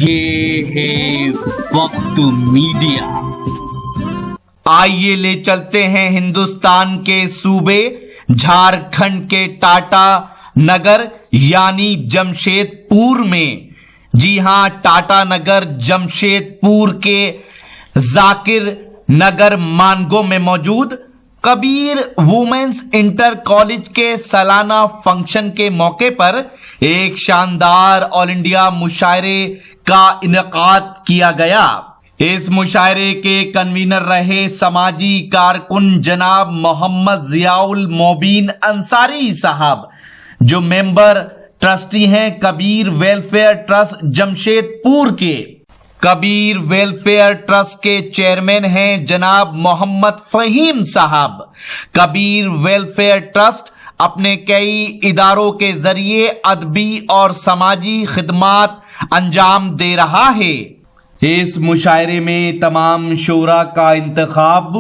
ये है वक्त मीडिया। आइए ले चलते हैं हिंदुस्तान के सूबे झारखंड के टाटा नगर यानी जमशेदपुर में। जी हां, टाटा नगर जमशेदपुर के जाकिर नगर मानगो में मौजूद कबीर वुमेन्स इंटर कॉलेज के सालाना फंक्शन के मौके पर एक शानदार ऑल इंडिया मुशायरे का इनेकाद किया गया। इस मुशायरे के कन्वीनर रहे समाजी कारकुन जनाब मोहम्मद जियाउल मोबीन अंसारी साहब, जो मेंबर ट्रस्टी हैं कबीर वेलफेयर ट्रस्ट जमशेदपुर के। कबीर वेलफेयर ट्रस्ट के चेयरमैन हैं जनाब मोहम्मद फहीम साहब। कबीर वेलफेयर ट्रस्ट अपने कई इदारों के जरिए अदबी और समाजी खिदमात अंजाम दे रहा है। इस मुशायरे में तमाम शोरा का इंतखाब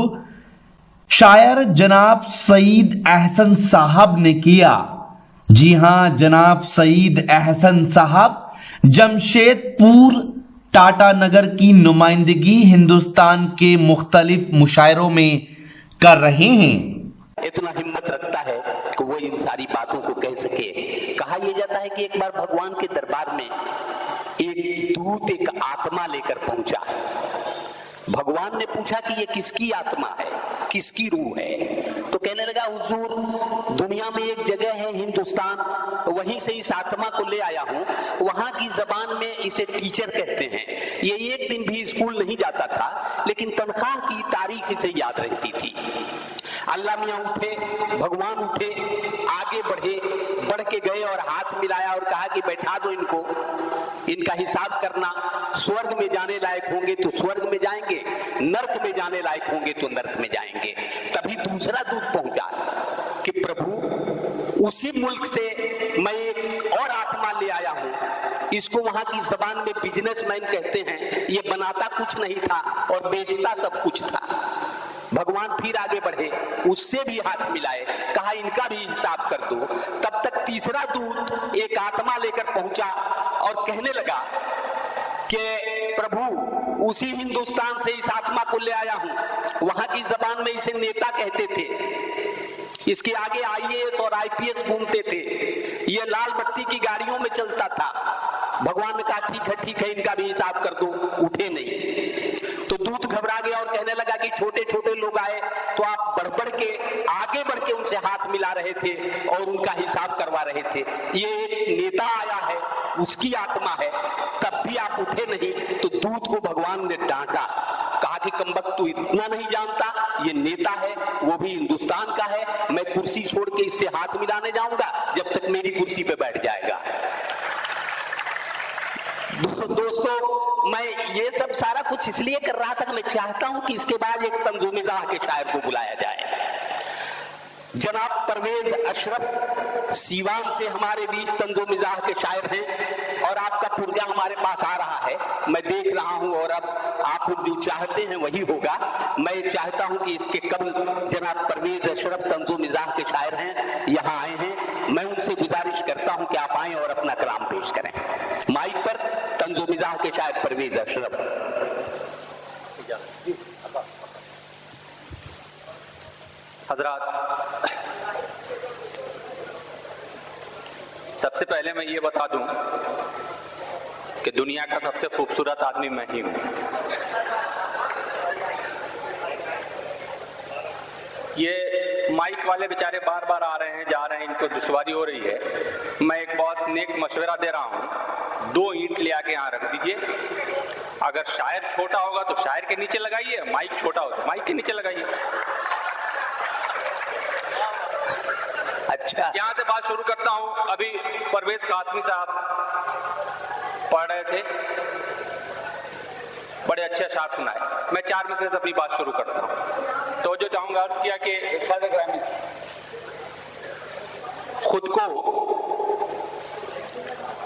शायर जनाब सईद अहसन साहब ने किया। जी हां, जनाब सईद अहसन साहब जमशेदपुर टाटा नगर की नुमाइंदगी हिंदुस्तान के मुख्तलिफ मुशायरों में कर रहे हैं। इतना हिम्मत रखता है कि वो इन सारी बातों को कह सके। कहा यह जाता है कि एक बार भगवान के दरबार में एक दूत एक आत्मा लेकर पहुंचा। भगवान ने पूछा कि ये किसकी आत्मा है, किसकी रूह है? तो कहने लगा, हुजूर, दुनिया में एक जगह है हिंदुस्तान, वहीं से इस आत्मा को ले आया हूं। वहां की जबान में इसे टीचर कहते हैं। ये एक दिन भी स्कूल नहीं जाता था, लेकिन तनख्वाह की तारीख इसे याद रहती थी। अल्लाह मियां उठे, भगवान उठे, आगे बढ़े, बढ़ के गए और हाथ मिलाया और कहा कि बैठा दो इनको, इनका हिसाब करना। स्वर्ग में जाने लायक होंगे तो स्वर्ग में जाएंगे, नर्क में जाने लायक होंगे तो नर्क में जाएंगे। तभी दूसरा दूत पहुंचा कि प्रभु, उसी मुल्क से मैं एक और आत्मा ले आया हूं। इसको वहां की जबान में बिजनेसमैन कहते हैं। ये बनाता कुछ नहीं था और बेचता सब कुछ था। भगवान फिर आगे बढ़े, उससे भी हाथ मिलाए, कहा इनका भी हिसाब कर दो। तब तक तीसरा दूत एक आत्मा लेकर पहुंचा और कहने लगा कि प्रभु, उसी हिंदुस्तान से इस आत्मा को ले आया हूं। वहां की जबान में इसे नेता कहते थे। इसके आगे आईएएस और आईपीएस घूमते थे। ये लाल बत्ती की गाड़ियों में चलता था। भगवान ने कहा ठीक है, इनका भी हिसाब कर दो। उठे नहीं तो दूत घबरा गया और कहने लगा कि छोटे छोटे लोग आए तो आप बढ़ के आगे बढ़ के उनसे हाथ मिला रहे थे और उनका हिसाब करवा रहे थे। ये एक नेता आया है, उसकी आत्मा है, तब भी आप उठे नहीं। तो दूत को भगवान ने डांटा, कहा कि कमबख्त, तू इतना नहीं जानता, ये नेता है, वो भी हिंदुस्तान का है। मैं कुर्सी छोड़ के इससे हाथ मिलाने जाऊंगा जब तक मेरी कुर्सी पे बैठ जाएगा। दोस्तों, मैं ये सब सारा कुछ इसलिए कर रहा था कि मैं चाहता हूं कि इसके बाद एक तंज़ो-मिज़ाह के शायर को बुलाया जाए। जनाब परवेज अशरफ सीवान से हमारे बीच तंज़ो-मिज़ाह के शायर हैं और आपका पुर्जा हमारे पास आ रहा है, मैं देख रहा हूं। और अब आप जो चाहते हैं वही होगा। मैं चाहता हूं कि इसके कबल जनाब परवेज अशरफ तंज़ो-मिज़ाह के शायर हैं, यहाँ आए हैं। मैं उनसे गुजारिश करता हूं कि आप आए और अपना कलाम पेश करें। माइक पर तंज़ो-मिज़ाह के शायर परवेज अशरफ। हजरात, सबसे पहले मैं ये बता दूं कि दुनिया का सबसे खूबसूरत आदमी मैं ही हूं। ये माइक वाले बेचारे बार बार आ रहे हैं, जा रहे हैं, इनको दुश्वारी हो रही है। मैं एक बहुत नेक मशवरा दे रहा हूं, 2 ईंट ले आके यहाँ रख दीजिए। अगर शायर छोटा होगा तो शायर के नीचे लगाइए, माइक छोटा हो तो माइक के नीचे लगाइए। अच्छा, यहां से बात शुरू करता हूं। अभी परवेज कासमी साहब पढ़ रहे थे, बड़े अच्छे अशार सुनाए। मैं 4 मिसरे से अपनी बात शुरू करता हूं। तो जो चाहूंगा अर्ज किया कि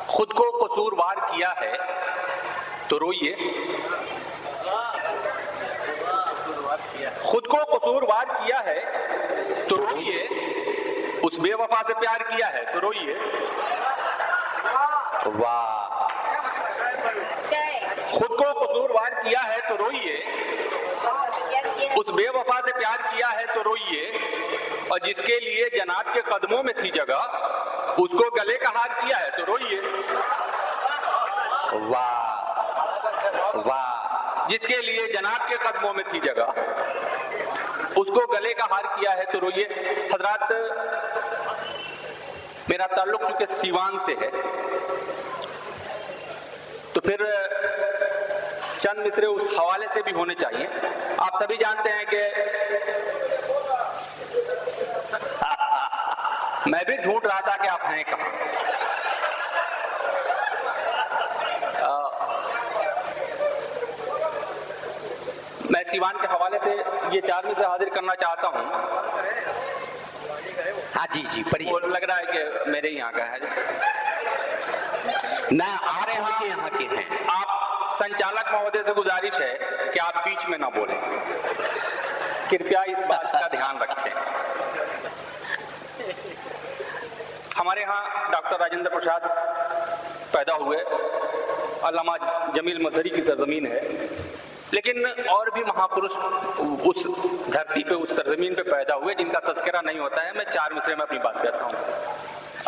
खुद को कसूरवार किया है तो रोइए, खुद को कसूरवार किया है तो रोइए, उस बेवफा से प्यार किया है तो रोइए। वाह, प्यार किया है तो रोइए, उस बेवफा से प्यार किया है तो रोइए, और जिसके लिए जनाब के कदमों में थी जगह उसको गले का हार किया है तो रोइए। वाह वाह। जिसके लिए जनाब के कदमों में थी जगह उसको गले का हार किया है तो रोइए। हजरात, मेरा ताल्लुक चूंकि सीवान से है तो फिर चंद मिसरे उस हवाले से भी होने चाहिए। आप सभी जानते हैं कि मैं भी ढूंढ रहा था कि आप हैं कहां। मैं सीवान के हवाले से ये 4 मिसरे हाजिर करना चाहता हूं। हाँ जी जी पढ़िए। वो लग रहा है कि मेरे यहाँ का है ना, आ रहे हैं कि यहाँ के हैं। आप संचालक महोदय से गुजारिश है कि आप बीच में ना बोलें, कृपया इस बात का ध्यान रखें। हमारे यहाँ डॉक्टर राजेंद्र प्रसाद पैदा हुए, अल्लामा जमील मजहरी की सरजमीन है, लेकिन और भी महापुरुष उस धरती पे, उस सरजमीन पे पैदा हुए जिनका तस्करा नहीं होता है। मैं 4 मिसरे में अपनी बात करता हूँ।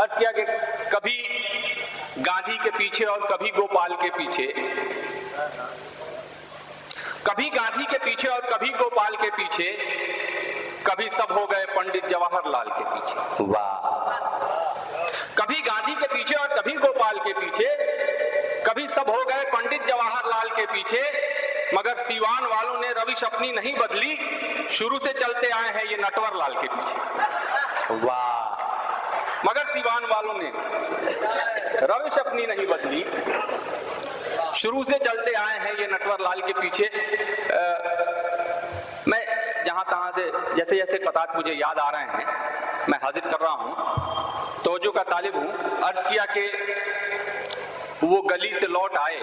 अर्ज किया कि कभी गांधी के पीछे और कभी गोपाल के पीछे, कभी गांधी के पीछे और कभी गोपाल के पीछे, कभी सब हो गए पंडित जवाहरलाल के पीछे। वाह। कभी गांधी के पीछे और कभी गोपाल के पीछे, कभी सब हो गए पंडित जवाहरलाल के पीछे, मगर सीवान वालों ने रविश अपनी नहीं बदली, शुरू से चलते आए हैं ये नटवर लाल के पीछे। वाह। मगर सीवान वालों ने रविश अपनी नहीं बदली, शुरू से चलते आए हैं ये नटवर लाल के पीछे। मैं जहां तहां से जैसे जैसे कतात मुझे याद आ रहे हैं मैं हाजिर कर रहा हूं, तवज्जो का तालिब हूं। अर्ज किया कि वो गली से लौट आए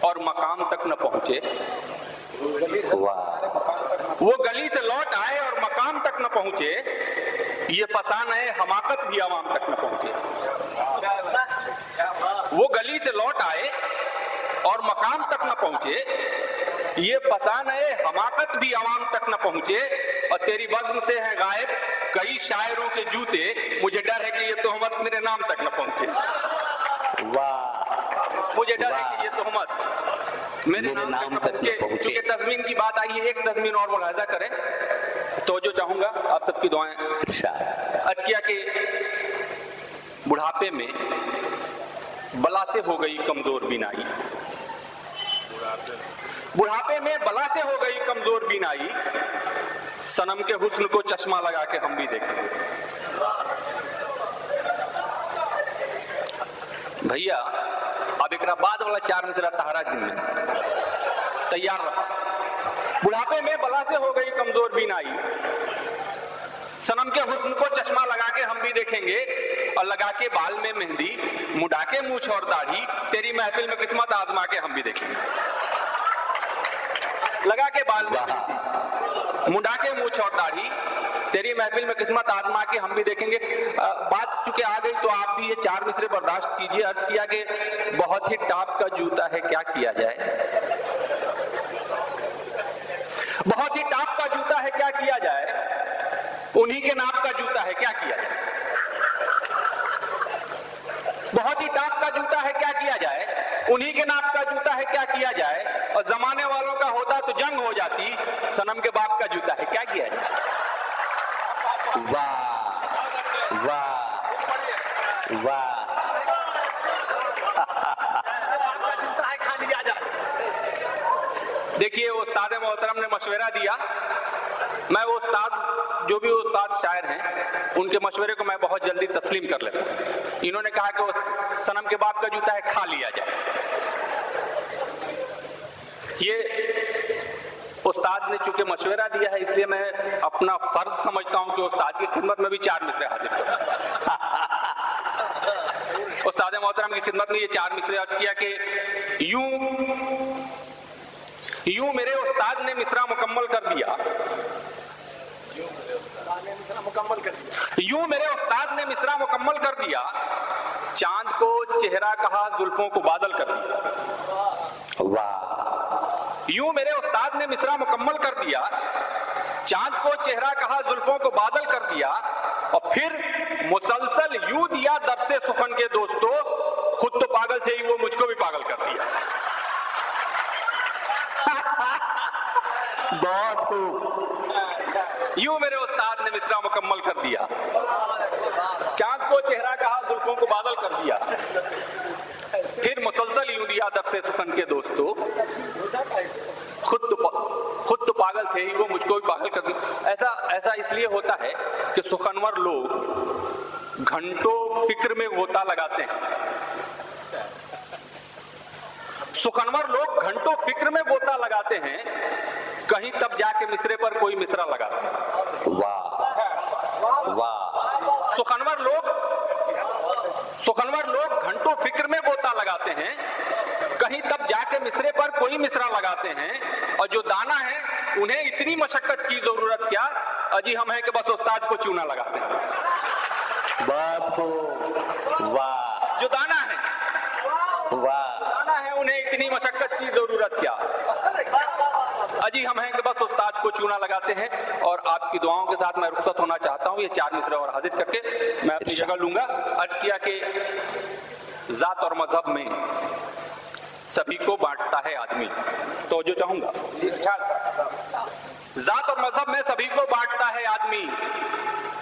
और मकाम तक न पहुंचे। वाह। वो गली से लौट आए और मकाम तक न पहुंचे, ये फसान है हमाकत भी आवाम तक न पहुंचे। वो गली से लौट आए और मकाम तक न पहुंचे, ये फसान है हमाकत भी आवाम तक न पहुंचे, और तेरी बज़्म से है गायब कई शायरों के जूते, मुझे डर है कि ये तोहमत मेरे नाम तक न पहुंचे। वाह। मुझे डर है कि ये तोहमत मेरे नाम तक न पहुंचे। क्योंकि तज़मीन की बात आई है, एक तज़मीन और मुलाहिज़ा करें तो जो चाहूंगा आप सबकी दुआएं। अर्ज किया कि बुढ़ापे में बला से हो गई कमजोर बीनाई, बुढ़ापे में बला से हो गई कमजोर बीनाई, सनम के हुस्न को चश्मा लगा के हम भी देखेंगे। भैया अब एक बाद वाला 4 मिसरा तहरा जिम्मे तैयार रहा। बुढ़ापे में बला से हो गई कमजोर बीनाई, सनम के हुस्न को चश्मा लगा के हम भी देखेंगे, और लगा के बाल में मेहंदी, मुड़ा के मूंछ और दाढ़ी, तेरी महफिल में किस्मत आजमा के हम भी देखेंगे। लगा के बाल में मेहंदी, मुड़ा के मूंछ और दाढ़ी, तेरी महफिल में किस्मत आजमा के हम भी देखेंगे। बात चुके आ गई तो आप भी ये 4 मिसरे बर्दाश्त कीजिए। अर्ज किया कि बहुत ही टॉप का जूता है क्या किया जाए, बहुत ही टॉप का जूता है क्या किया जाए, उन्हीं के नाप का जूता है क्या किया जाए। बहुत ही टॉप का जूता है क्या किया जाए, उन्हीं के नाप का जूता है क्या किया जाए, और जमाने वालों का होता तो जंग हो जाती, सनम के बाप का जूता है क्या किया जाए। वाह वाह वाह। देखिए उस्ताद मोहतरम ने मशवरा दिया, मैं वो उस्ताद जो भी उस्ताद शायर हैं उनके मशवरे को मैं बहुत जल्दी तस्लीम कर लेता हूं। इन्होंने कहा कि वो सनम के बाप का जूता है खा लिया जाए। ये उस्ताद ने चूंकि मशवरा दिया है इसलिए मैं अपना फर्ज समझता हूं कि उस्ताद की खिदमत में भी 4 मिसरे हाजिर करूं। उस्ताद मोहतरम की खिदमत में ये 4 मिसरे अर्ज किया कि यूं मेरे उस्ताद ने मिसरा मुकम्मल कर दिया, यूं मेरे उस्ताद ने मिसरा मुकम्मल कर दिया, चांद को चेहरा कहा जुल्फों को बादल कर दिया। वाह। यूं मेरे उस्ताद ने मिसरा मुकम्मल कर दिया, चांद को चेहरा कहा, जुल्फों को बादल कर दिया, और फिर मुसलसल यूं दिया दरसे सुखन के दोस्तों, खुद तो पागल थे ही वो मुझको भी पागल कर दिया। बहुत खूब। यूं मेरे उस्ताद ने मिसरा मुकम्मल कर दिया, चांद को चेहरा कहा, जुल्फों को बादल कर दिया, फिर मुसलसल यूं दिया दरसे सुखन के दोस्तों, खुद तो पागल थे ही वो मुझको भी पागल कर दिया। ऐसा इसलिए होता है कि सुखनवर लोग घंटों फिक्र में गोता लगाते हैं। सुखनवर लोग घंटों फिक्र में गोता लगाते हैं, कहीं तब जाके मिसरे पर कोई मिसरा लगाते हैं। वाह वाह। सुखनवर लोग घंटों फिक्र में गोता लगाते हैं, कहीं तब जाके मिसरे पर कोई मिसरा लगाते हैं, और जो दाना है उन्हें इतनी मशक्कत की जरूरत क्या, अजी हम हैं कि बस उस्ताद को चूना लगाते हैं। बात को वाह। जो दाना है उन्हें इतनी मशक्कत की जरूरत क्या, अजी हम हैं कि बस उस्ताद को चूना लगाते हैं। और आपकी दुआओं के साथ मैं रुखसत होना चाहता हूं, ये 4 मिसरे और हाजिर करके मैं अपनी जगह लूंगा। अर्ज किया कि जात और मजहब में सभी को बांटता है आदमी, तो जो चाहूंगा, जात और मजहब में सभी को बांटता है आदमी,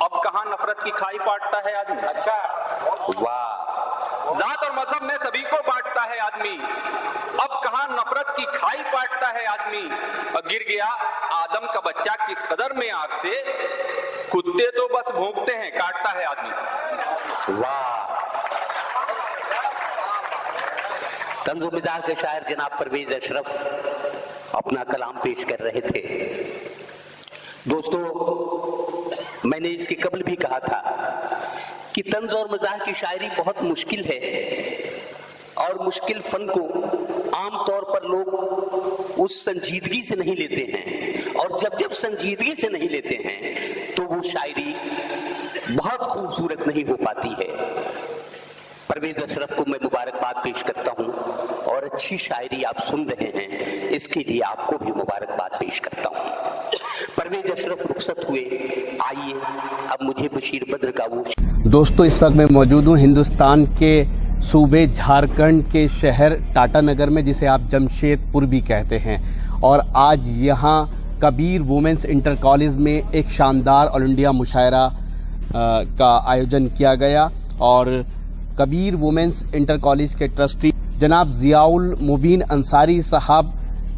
अब कहां नफरत की खाई पाटता है आदमी। अच्छा वाह। जात और मजहब में सभी को बांटता है आदमी, अब कहां नफरत की खाई पाटता है आदमी, और गिर गया आदम का बच्चा किस कदर में आग से, कुत्ते तो बस भौंकते हैं, काटता है आदमी। वाह। तंज़ो मिज़ाज के शायर जनाब परवेज अशरफ अपना कलाम पेश कर रहे थे। दोस्तों, मैंने इसके कबल भी कहा था कि तंज़ और मज़ाह की शायरी बहुत मुश्किल है, और मुश्किल फन को आमतौर पर लोग उस संजीदगी से नहीं लेते हैं, और जब संजीदगी से नहीं लेते हैं तो वो शायरी बहुत खूबसूरत नहीं हो पाती है। परवेज अशरफ को मैं मुबारकबाद पेश करता हूं, और अच्छी शायरी आप सुन रहे हैं इसके लिए आपको भी मुबारकबाद पेश करता हूं। परवेज अशरफ रुखसत हुए, आइए अब मुझे बशीर बद्र का वो। दोस्तों, इस वक्त मैं मौजूद हूँ हिंदुस्तान के सूबे झारखंड के शहर टाटानगर में, जिसे आप जमशेदपुर भी कहते हैं, और आज यहाँ कबीर वुमेन्स इंटर कॉलेज में एक शानदार ऑल इंडिया मुशायरा का आयोजन किया गया, और कबीर वुमेन्स इंटर कॉलेज के ट्रस्टी जनाब जियाउल मुबीन अंसारी साहब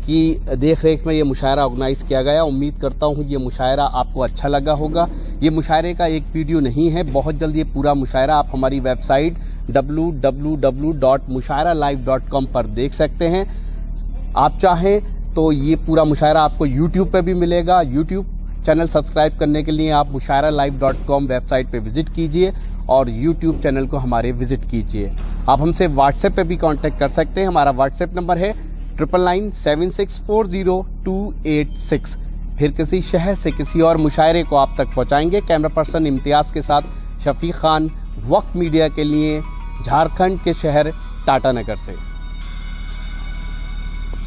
की देखरेख में ये मुशायरा ऑर्गेनाइज किया गया। उम्मीद करता हूँ ये मुशायरा आपको अच्छा लगा होगा। ये मुशायरे का एक वीडियो नहीं है, बहुत जल्द ये पूरा मुशायरा आप हमारी वेबसाइट www.mushairalive.com पर देख सकते हैं। आप चाहें तो ये पूरा मुशायरा आपको YouTube पे भी मिलेगा। YouTube चैनल सब्सक्राइब करने के लिए आप mushairalive.com वेबसाइट पे विजिट कीजिए, और YouTube चैनल को हमारे विजिट कीजिए। आप हमसे व्हाट्सएप पे भी कांटेक्ट कर सकते हैं। हमारा व्हाट्सएप नंबर है 9997640286। फिर किसी शहर से किसी और मुशायरे को आप तक पहुंचाएंगे। कैमरा पर्सन इम्तियाज के साथ शफीक खान, वक्त मीडिया के लिए, झारखंड के शहर टाटानगर से।